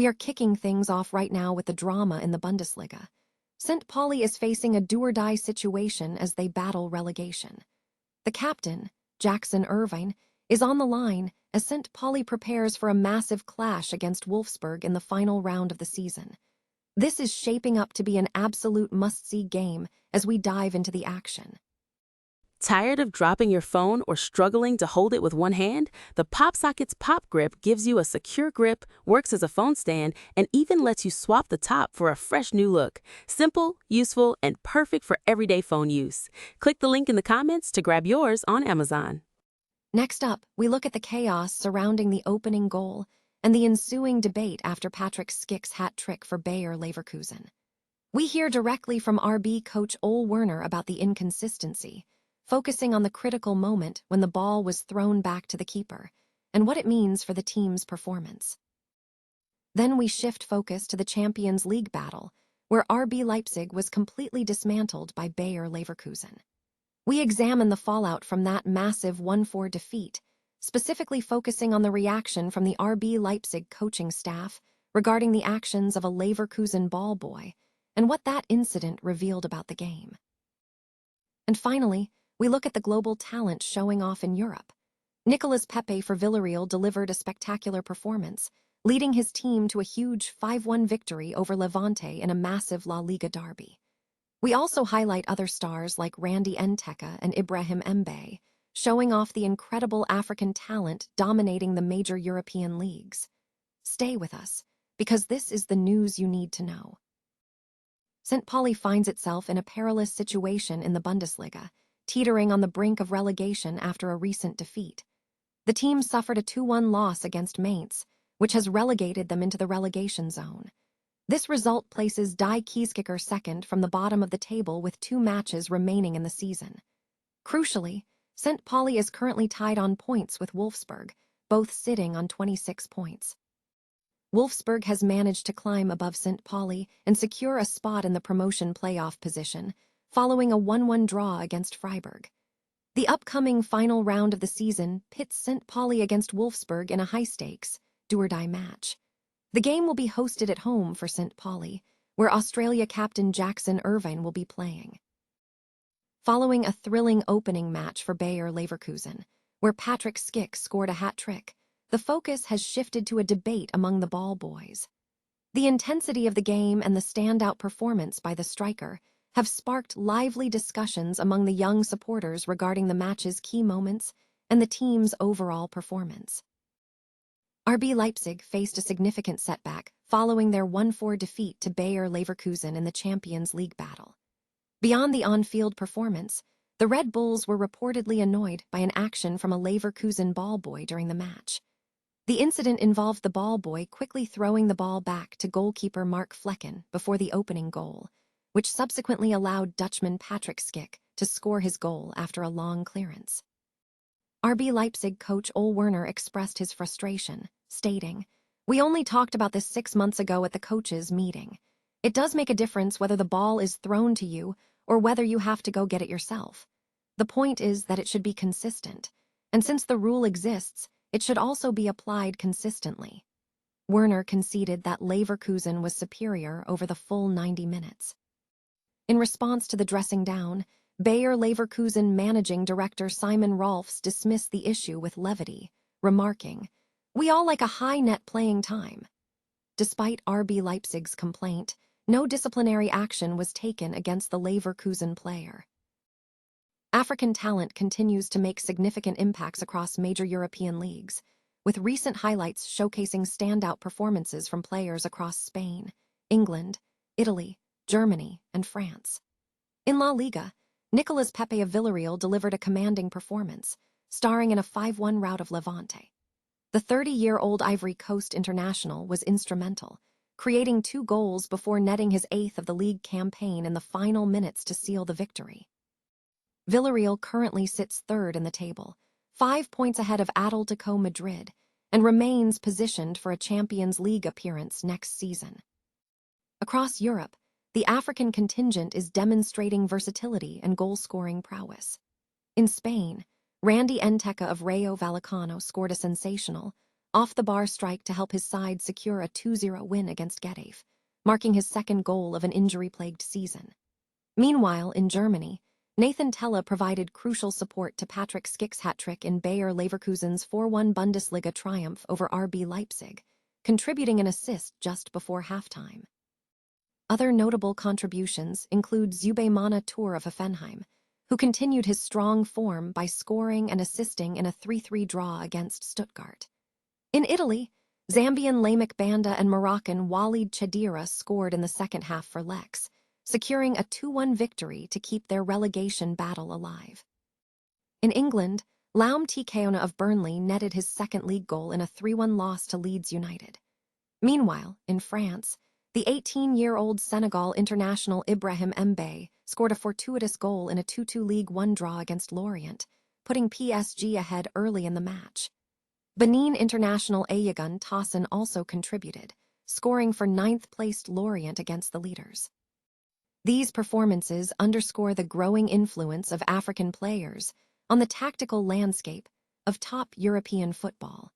We are kicking things off right now with the drama in the Bundesliga. St. Pauli is facing a do-or-die situation as they battle relegation. The captain, Jackson Irvine, is on the line as St. Pauli prepares for a massive clash against Wolfsburg in the final round of the season. This is shaping up to be an absolute must-see game as we dive into the action. Tired of dropping your phone or struggling to hold it with one hand? The PopSocket's Pop Grip gives you a secure grip, works as a phone stand, and even lets you swap the top for a fresh new look. Simple, useful, and perfect for everyday phone use. Click the link in the comments to grab yours on Amazon. Next up, we look at the chaos surrounding the opening goal and the ensuing debate after Patrick Schick's hat trick for Bayer Leverkusen. We hear directly from RB coach Ole Werner about the inconsistency, focusing on the critical moment when the ball was thrown back to the keeper and what it means for the team's performance. Then we shift focus to the Champions League battle, where RB Leipzig was completely dismantled by Bayer Leverkusen. We examine the fallout from that massive 1-4 defeat, specifically focusing on the reaction from the RB Leipzig coaching staff regarding the actions of a Leverkusen ball boy and what that incident revealed about the game. And finally, we look at the global talent showing off in Europe. Nicolas Pepe for Villarreal delivered a spectacular performance, leading his team to a huge 5-1 victory over Levante in a massive La Liga derby. We also highlight other stars like Randy Nteka and Ibrahim Mbe, showing off the incredible African talent dominating the major European leagues. Stay with us, because this is the news you need to know. St. Pauli finds itself in a perilous situation in the Bundesliga, teetering on the brink of relegation after a recent defeat. The team suffered a 2-1 loss against Mainz, which has relegated them into the relegation zone. This result places Die Kiezkicker second from the bottom of the table with 2 matches remaining in the season. Crucially, St. Pauli is currently tied on points with Wolfsburg, both sitting on 26 points. Wolfsburg has managed to climb above St. Pauli and secure a spot in the promotion playoff position, following a 1-1 draw against Freiburg. The upcoming final round of the season pits St. Pauli against Wolfsburg in a high-stakes, do-or-die match. The game will be hosted at home for St. Pauli, where Australia captain Jackson Irvine will be playing. Following a thrilling opening match for Bayer Leverkusen, where Patrick Schick scored a hat-trick, the focus has shifted to a debate among the ball boys. The intensity of the game and the standout performance by the striker have sparked lively discussions among the young supporters regarding the match's key moments and the team's overall performance. RB Leipzig faced a significant setback following their 1-4 defeat to Bayer Leverkusen in the Champions League battle. Beyond the on-field performance, the Red Bulls were reportedly annoyed by an action from a Leverkusen ball boy during the match. The incident involved the ball boy quickly throwing the ball back to goalkeeper Mark Flecken before the opening goal, which subsequently allowed Dutchman Patrick Schick to score his goal after a long clearance. RB Leipzig coach Ole Werner expressed his frustration, stating, "We only talked about this 6 months ago at the coaches' meeting. It does make a difference whether the ball is thrown to you or whether you have to go get it yourself. The point is that it should be consistent, and since the rule exists, it should also be applied consistently." Werner conceded that Leverkusen was superior over the full 90 minutes. In response to the dressing down, Bayer Leverkusen managing director Simon Rolfs dismissed the issue with levity, remarking, "We all like a high net playing time." Despite RB Leipzig's complaint, no disciplinary action was taken against the Leverkusen player. African talent continues to make significant impacts across major European leagues, with recent highlights showcasing standout performances from players across Spain, England, Italy, Germany, and France. In La Liga, Nicolas Pepe of Villarreal delivered a commanding performance, starring in a 5-1 rout of Levante. The 30-year-old Ivory Coast international was instrumental, creating 2 goals before netting his 8th of the league campaign in the final minutes to seal the victory. Villarreal currently sits 3rd in the table, 5 points ahead of Atletico Madrid, and remains positioned for a Champions League appearance next season. Across Europe, the African contingent is demonstrating versatility and goal-scoring prowess. In Spain, Randy Nteka of Rayo Vallecano scored a sensational, off-the-bar strike to help his side secure a 2-0 win against Getafe, marking his second goal of an injury-plagued season. Meanwhile, in Germany, Nathan Tella provided crucial support to Patrick Schick's hat-trick in Bayer Leverkusen's 4-1 Bundesliga triumph over RB Leipzig, contributing an assist just before halftime. Other notable contributions include Zubemana Tour of Hoffenheim, who continued his strong form by scoring and assisting in a 3-3 draw against Stuttgart. In Italy, Zambian Lamek Banda and Moroccan Walid Chedira scored in the second half for Lex, securing a 2-1 victory to keep their relegation battle alive. In England, Laum Tkeona of Burnley netted his second league goal in a 3-1 loss to Leeds United. Meanwhile, in France, the 18-year-old Senegal international Ibrahim Mbaye scored a fortuitous goal in a 2-2 League One draw against Lorient, putting PSG ahead early in the match. Benin international Ayagun Tossin also contributed, scoring for ninth-placed Lorient against the leaders. These performances underscore the growing influence of African players on the tactical landscape of top European football.